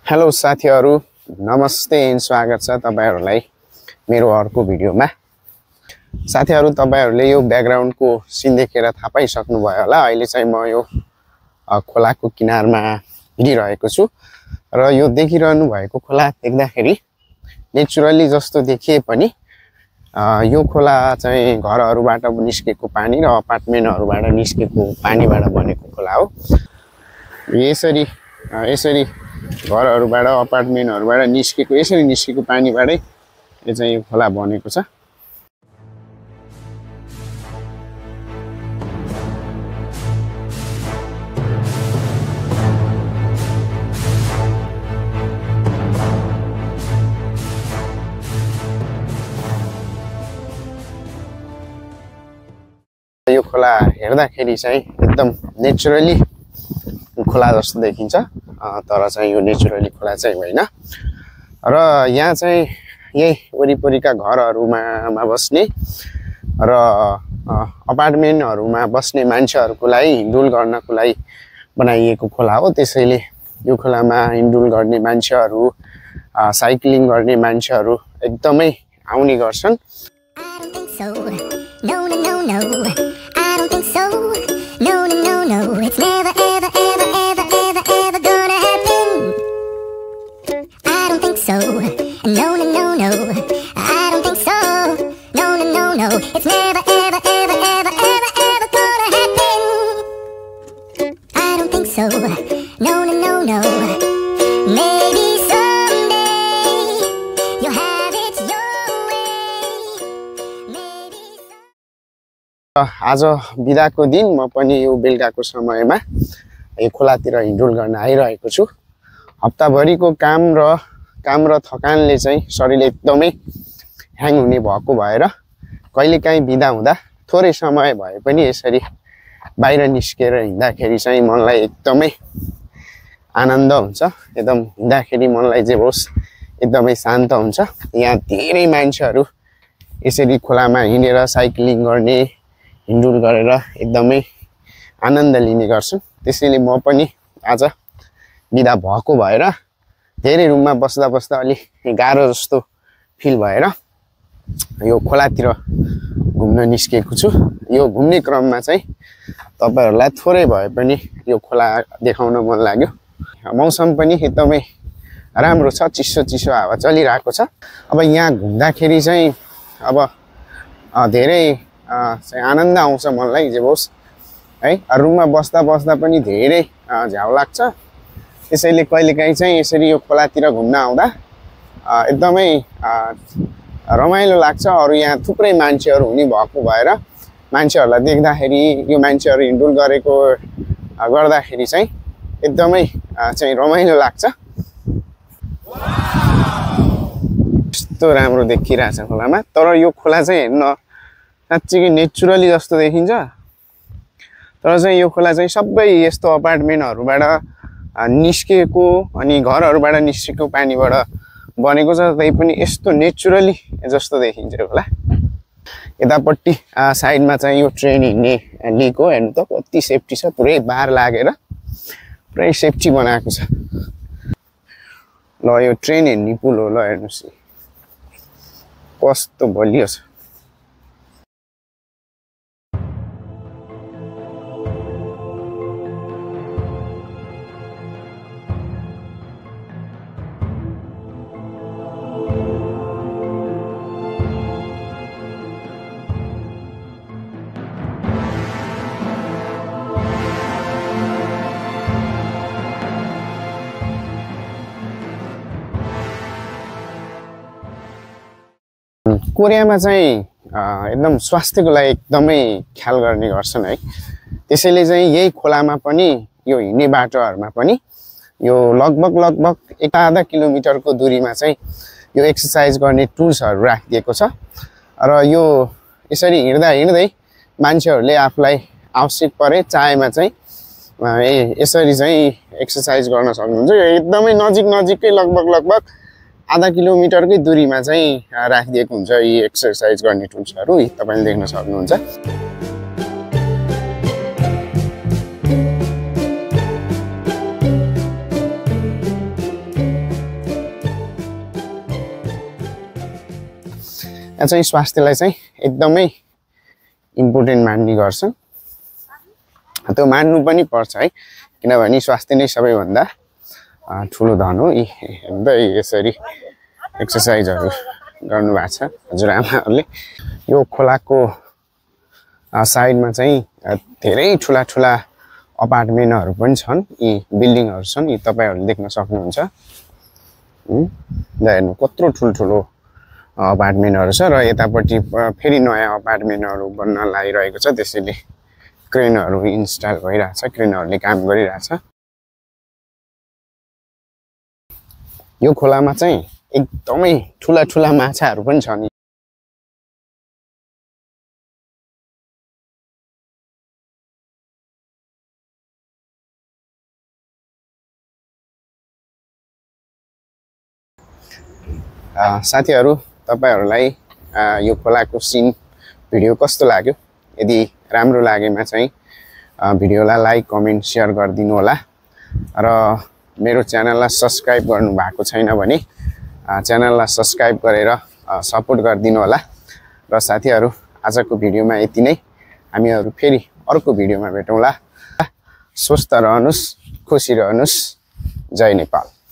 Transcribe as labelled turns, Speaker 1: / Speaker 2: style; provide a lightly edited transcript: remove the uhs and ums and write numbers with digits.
Speaker 1: Hello साथीहरु, नमस्ते and स्वागत छ तपाईहरुलाई मेरो अर्को भिडियोमा। साथीहरु, तपाईहरुले यो ब्याकग्राउन्डको सिन देखेर थाहा पाइसक्नु भयो होला। अहिले चाहिँ म यो खोलाको किनारमा हिँडिरहेको छु र यो देखिरहनु भएको खोला देख्दाखेरि नेचुरली जस्तो देखिए पनि यो खोला चाहिँ घरहरुबाट निस्केको पानी र अपार्टमेन्टहरुबाट निस्केको पानीबाट बनेको खोला हो। यसरी घरहरुबाट अपार्टमेन्टहरुबाट यसरी निस्केको पानीबाटै यो चाहिँ यो खोला बनेको छ। यो खोला हेर्दाखेरि चाहिँ एकदम नेचुरली खोला जस्तो देखिन्छ, तर चाहिँ यो नेचुरली खोला चाहिँ होइन। र यहाँ चाहिँ यही वरिपरिका घरहरुमा बस्ने र अपार्टमेन्टहरुमा बस्ने मान्छेहरुको लागि हिँडडुल गर्नको लागि बनाइएको खोला हो। त्यसैले यो खोलामा हिँडडुल गर्ने मान्छेहरु, साइक्लिङ गर्ने मान्छेहरु एकदमै आउने गर्छन्। आज बिदाको दिन म पनि यो बेलुकाको समयमा यो खोलातिर हिँडडुल गर्न आइरहेको छु। हप्ताभरिको काम र थकानले चाहिँ शरीर एकदमै ह्याङ हुने भएको भएर कहिलेकाहीँ बिदा हुँदा थोरै समय भए पनि यसरी बाहिर निस्केर हिँड्दाखेरि चाहिँ मनलाई एकदमै आनन्द हुन्छ। एकदम हिँड्दाखेरि मनलाई जे होस् एकदमै शान्त हुन्छ। यहाँ धेरै मान्छेहरु यसरी खोलामा हिँडेर साइक्लिङ गर्ने, हिँडडुल गरेर एकदमै आनन्द लिने गर्छन्। त्यसैले म पनि आज बिदा भएको भएर धेरै रुममा बस्दा अलि गाह्रो जस्तो फिल भएर यो खोलातिर घुम्न निस्केको छु। यो घुम्ने क्रममा चाहिँ तपाईहरुलाई थोरै भए पनि यो खोला देखाउन मन लाग्यो। मौसम पनि एकदमै राम्रो छ, चिसो हावा चलिरहेको छ। अब यहाँ घुम्दाखेरि चाहिँ अब धेरै चाहिँ आनन्द आउँछ मनलाई, जे होस् है। रुममा बस्दा पनि धेरै झ्याउ लाग्छ। त्यसैले कहिलेकाहीँ चाहिँ यसरी यो खोलातिर घुम्न आउँदा एकदमै रमाइलो लाग्छ। अरु यहाँ थुप्रै मान्छेहरु हुने भएको भएर मान्छेहरुलाई देख्दाखेरि, यो मान्छेहरु हिँडडुल गरेको गर्दाखेरि चाहिँ एकदमै चाहिँ रमाइलो लाग्छ। यस्तो राम्रो देखिरहेछ खोलामा। तर यो खोला चाहिँ हेर्न साच्चै नेचुरली जस्तो देखिन्छ। तर चाहिँ यो खोला चाहिँ सबै यस्तो अपार्टमेन्टहरुबाट निस्केको अनि घरहरुबाट निस्केको पानीबाट बनेको छ। तै पनि यस्तो नेचुरली जस्तो देखिन्छ होला। यतापट्टि साइडमा चाहिँ यो ट्रेन हिँड्ने लिक हो। हेर्नु त कति सेफ्टी छ, पुरै बार लागेर पुरै सेफ्टी बनाएको छ। ल यो ट्रेन हिँड्ने पुल हो। ल हेर्नुस् कस्तो बलियो छ। कोरियामा चाहिँ एकदम स्वास्थ्यको लागि एकदमै ख्याल गर्ने गर्छन् है। त्यसैले चाहिँ यही खोलामा पनि यो हिँड्ने बाटोहरुमा पनि यो लगभग 1.5 किलोमिटरको दूरीमा चाहिँ यो एक्सरसाइज गर्ने टुल्सहरु राखिएको छ। र यो यसरी हिँड्दै मान्छेहरुले आफुलाई आवश्यक परे चाहेमा चाहिँ यसरी चाहिँ एक्सरसाइज गर्न सक्नुहुन्छ। यो एकदमै नजिकै लगभग आधा किलोमिटरकै दूरीमा चाहिँ राखिदिएको हुन्छ यी एक्सरसाइज गर्ने टुल्सहरु। तपाईले देख्न सक्नुहुन्छ। यहाँ चाहिँ स्वास्थ्यलाई चाहिँ एकदमै इम्पोर्टेन्ट मान्ने गर्छन्। त्यो मान्नु पनि पर्छ है, किनभने स्वास्थ्य नै सबैभन्दा ठुलो धन हो। हेर्दै यसरी एक्सर्साइजहरू गर्नुभएको छ हजुरआमाहरूले। यो खोलाको साइडमा चाहिँ धेरै ठुला ठुला अपार्टमेन्टहरू पनि छन्, यी बिल्डिङहरू छन्, यी तपाईँहरूले देख्न सक्नुहुन्छ। हेर्नु कत्रो ठुल्ठुलो अपार्टमेन्टहरू छ र यतापट्टि फेरि नयाँ अपार्टमेन्टहरू बन्न लागिरहेको छ, त्यसैले क्रेनहरू इन्स्टल भइरहेछ, क्रेनहरूले काम गरिरहेछ। यो खोलामा चाहिँ एकदमै ठुला ठुला माछाहरू पनि छन्। साथीहरू, तपाईहरूलाई यो खोलाको सिन भिडियो कस्तो लाग्यो? यदि राम्रो लागेमा चाहिँ भिडियोलाई लाइक कमेन्ट सेयर गरिदिनु होला र मेरो च्यानललाई सब्स्क्राइब गर्नु भएको छैन भने च्यानललाई सब्स्क्राइब गरेर सपोर्ट गरिदिनु होला। र साथीहरू, आजको भिडियोमा यति नै। हामीहरू फेरि अर्को भिडियोमा भेटौँला। स्वस्थ रहनुस्, खुसी रहनुस्। जय नेपाल।